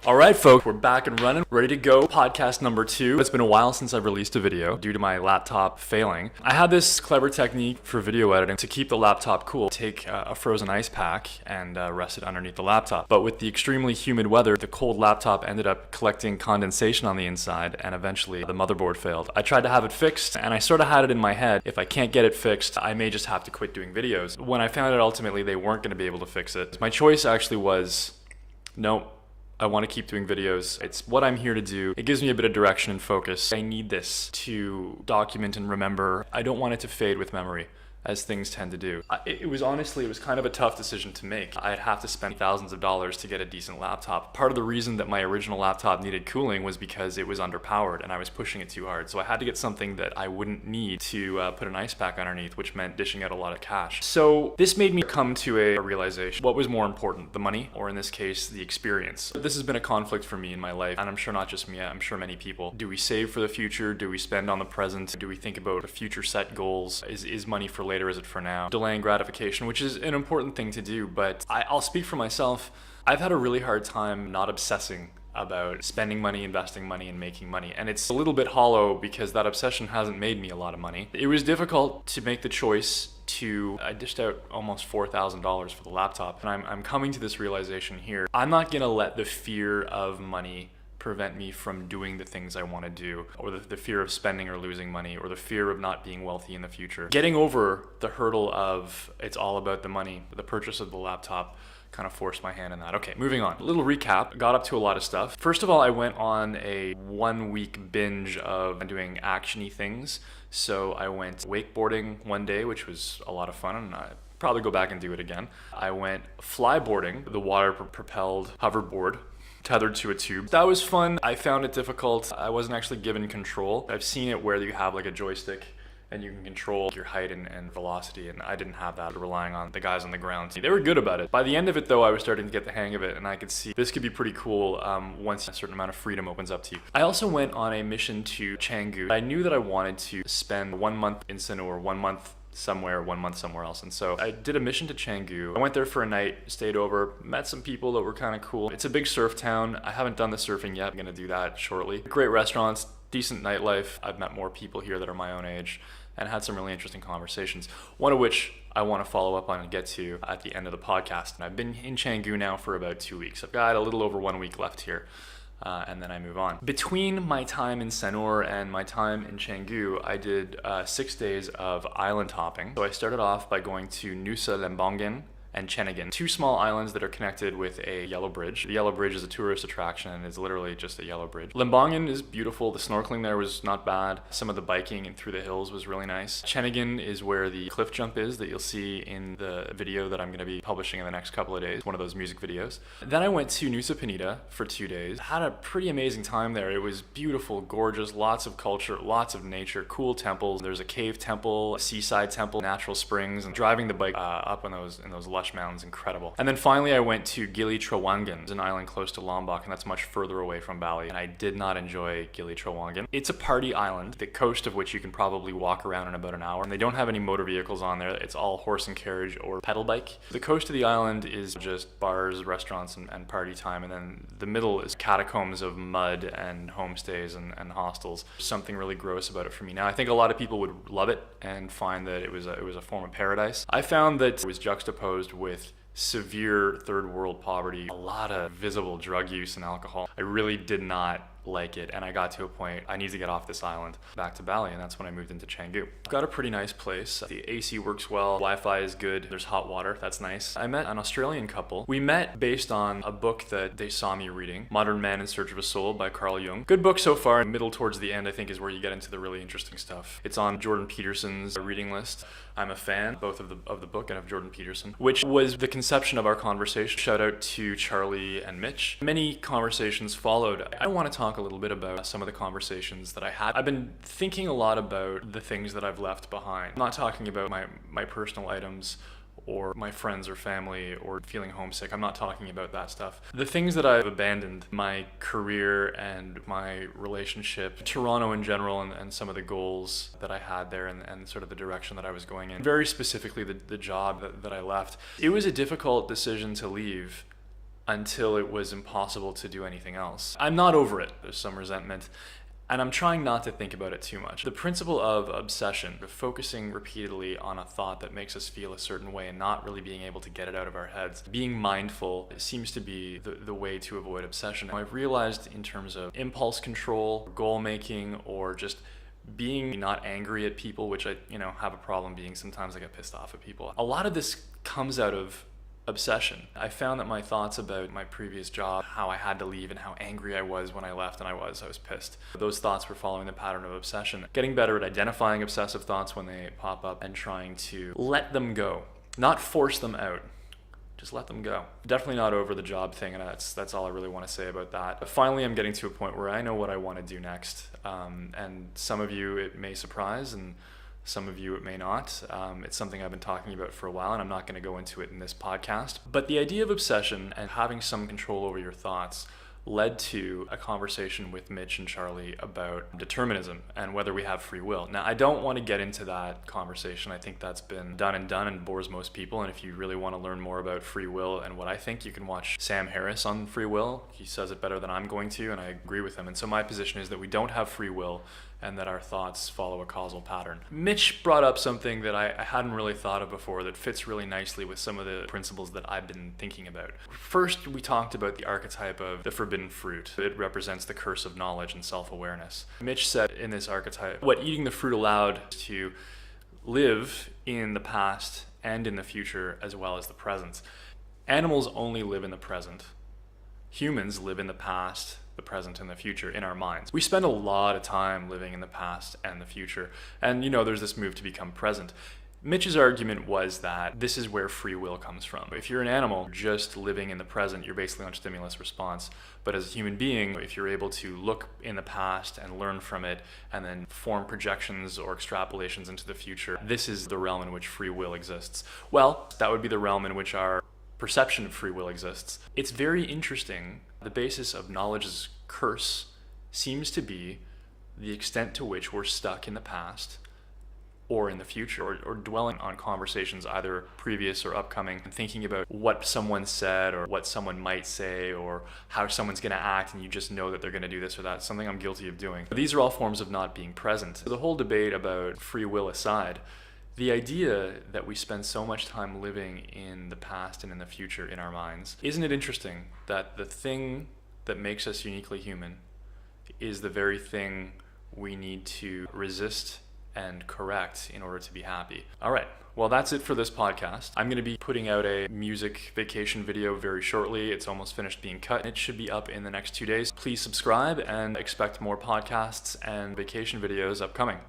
All right, folks, we're back and running, ready to go. Podcast number 2. It's been a while since I've released a video due to my laptop failing. I had this clever technique for video editing to keep the laptop cool. Take a frozen ice pack and rest it underneath the laptop. But with the extremely humid weather, the cold laptop ended up collecting condensation on the inside, and eventually the motherboard failed. I tried to have it fixed, and I sort of had it in my head, if I can't get it fixed, I may just have to quit doing videos. When I found out ultimately they weren't going to be able to fix it, my choice actually was, no. I want to keep doing videos. It's what I'm here to do. It gives me a bit of direction and focus. I need this to document and remember. I don't want it to fade with memory, as things tend to do. It was kind of a tough decision to make. I'd have to spend thousands of dollars to get a decent laptop. Part of the reason that my original laptop needed cooling was because it was underpowered and I was pushing it too hard. So I had to get something that I wouldn't need to put an ice pack underneath, which meant dishing out a lot of cash. So this made me come to a realization. What was more important, the money, or in this case, the experience? This has been a conflict for me in my life, and I'm sure not just me, I'm sure many people. Do we save for the future? Do we spend on the present? Do we think about future set goals? Is money for later, is it for now? Delaying gratification, which is an important thing to do, but I'll speak for myself. I've had a really hard time not obsessing about spending money, investing money, and making money. And it's a little bit hollow because that obsession hasn't made me a lot of money. It was difficult to make the choice I dished out almost $4,000 for the laptop. And I'm coming to this realization here. I'm not gonna let the fear of money prevent me from doing the things I want to do, or the fear of spending or losing money, or the fear of not being wealthy in the future. Getting over the hurdle of it's all about the money, the purchase of the laptop kind of forced my hand in that. Okay, moving on. A little recap. Got up to a lot of stuff. First of all, I went on a 1-week binge of doing action-y things. So I went wakeboarding one day, which was a lot of fun, and I probably go back and do it again. I went flyboarding, the water-propelled hoverboard, tethered to a tube. That was fun. I found it difficult. I wasn't actually given control. I've seen it where you have like a joystick and you can control your height and velocity, and I didn't have that, relying on the guys on the ground. They were good about it. By the end of it though, I was starting to get the hang of it, and I could see this could be pretty cool once a certain amount of freedom opens up to you. I also went on a mission to Canggu. I knew that I wanted to spend 1 month in Sanur, 1 month somewhere, 1 month somewhere else. And so I did a mission to Canggu. I went there for a night, stayed over, met some people that were kind of cool. It's a big surf town. I haven't done the surfing yet. I'm gonna do that shortly. Great restaurants, decent nightlife. I've met more people here that are my own age and had some really interesting conversations, one of which I want to follow up on and get to at the end of the podcast. And I've been in Canggu now for about 2 weeks. I've got a little over 1 week left here. And then I move on. Between my time in Sanur and my time in Canggu, I did 6 days of island hopping. So I started off by going to Nusa Lembongan and Chenigin, 2 small islands that are connected with a yellow bridge. The yellow bridge is a tourist attraction and is literally just a yellow bridge. Lembongan is beautiful. The snorkeling there was not bad. Some of the biking and through the hills was really nice. Chenigin is where the cliff jump is that you'll see in the video that I'm going to be publishing in the next couple of days, one of those music videos. Then I went to Nusa Penida for 2 days. Had a pretty amazing time there. It was beautiful, gorgeous, lots of culture, lots of nature, cool temples. There's a cave temple, a seaside temple, natural springs, and driving the bike up in those lush mountains, incredible. And then finally I went to Gili Trawangan. It's an island close to Lombok, and that's much further away from Bali, and I did not enjoy Gili Trawangan. It's a party island, the coast of which you can probably walk around in about an hour, and they don't have any motor vehicles on there. It's all horse and carriage or pedal bike. The coast of the island is just bars, restaurants, and party time, and then the middle is catacombs of mud and homestays and hostels. Something really gross about it for me. Now I think a lot of people would love it and find that it was a form of paradise. I found that it was juxtaposed with severe third world poverty, a lot of visible drug use and alcohol. I really did not like it, and I got to a point I need to get off this island back to Bali, and that's when I moved into Canggu. Got a pretty nice place. The AC works well, Wi-Fi is good, there's hot water, that's nice. I met an Australian couple. We met based on a book that they saw me reading, Modern Man in Search of a Soul by Carl Jung. Good book so far. Middle towards the end I think is where you get into the really interesting stuff. It's on Jordan Peterson's reading list. I'm a fan both of the book and of Jordan Peterson, which was the conception of our conversation. Shout out to Charlie and Mitch. Many conversations followed. I want to talk a little bit about some of the conversations that I had. I've been thinking a lot about the things that I've left behind. I'm not talking about my personal items or my friends or family or feeling homesick. I'm not talking about that stuff. The things that I've abandoned, my career and my relationship, Toronto in general, and some of the goals that I had there and sort of the direction that I was going in. Very specifically the job that I left. It was a difficult decision to leave. until it was impossible to do anything else. I'm not over it. There's some resentment. And I'm trying not to think about it too much. The principle of obsession, of focusing repeatedly on a thought that makes us feel a certain way and not really being able to get it out of our heads, being mindful seems to be the way to avoid obsession. Now, I've realized in terms of impulse control, goal making, or just being not angry at people, which I have a problem being. Sometimes I get pissed off at people. A lot of this comes out of obsession. I found that my thoughts about my previous job, how I had to leave and how angry I was when I left, and I was pissed. Those thoughts were following the pattern of obsession. Getting better at identifying obsessive thoughts when they pop up and trying to let them go, not force them out. Just let them go. Definitely not over the job thing, and that's all I really want to say about that. But finally, I'm getting to a point where I know what I want to do next. And some of you it may surprise, and some of you it may not. It's something I've been talking about for a while, and I'm not going to go into it in this podcast. But the idea of obsession and having some control over your thoughts led to a conversation with Mitch and Charlie about determinism and whether we have free will. Now, I don't want to get into that conversation. I think that's been done and bores most people. And if you really want to learn more about free will and what I think, you can watch Sam Harris on free will. He says it better than I'm going to, and I agree with him. And so my position is that we don't have free will and that our thoughts follow a causal pattern. Mitch brought up something that I hadn't really thought of before that fits really nicely with some of the principles that I've been thinking about. First, we talked about the archetype of the forbidden fruit. It represents the curse of knowledge and self-awareness. Mitch said in this archetype, what eating the fruit allowed is to live in the past and in the future as well as the present. Animals only live in the present. Humans live in the past, the present, and the future in our minds. We spend a lot of time living in the past and the future. And there's this move to become present. Mitch's argument was that this is where free will comes from. If you're an animal just living in the present, you're basically on stimulus response. But as a human being, if you're able to look in the past and learn from it and then form projections or extrapolations into the future, this is the realm in which free will exists. Well, that would be the realm in which our perception of free will exists. It's very interesting. The basis of knowledge's curse seems to be the extent to which we're stuck in the past or in the future, or dwelling on conversations either previous or upcoming, and thinking about what someone said or what someone might say or how someone's going to act, and you just know that they're going to do this or that. Something I'm guilty of doing. These are all forms of not being present. The whole debate about free will aside, the idea that we spend so much time living in the past and in the future in our minds, isn't it interesting that the thing that makes us uniquely human is the very thing we need to resist and correct in order to be happy? All right. Well, that's it for this podcast. I'm going to be putting out a music vacation video very shortly. It's almost finished being cut. It should be up in the next 2 days. Please subscribe and expect more podcasts and vacation videos upcoming.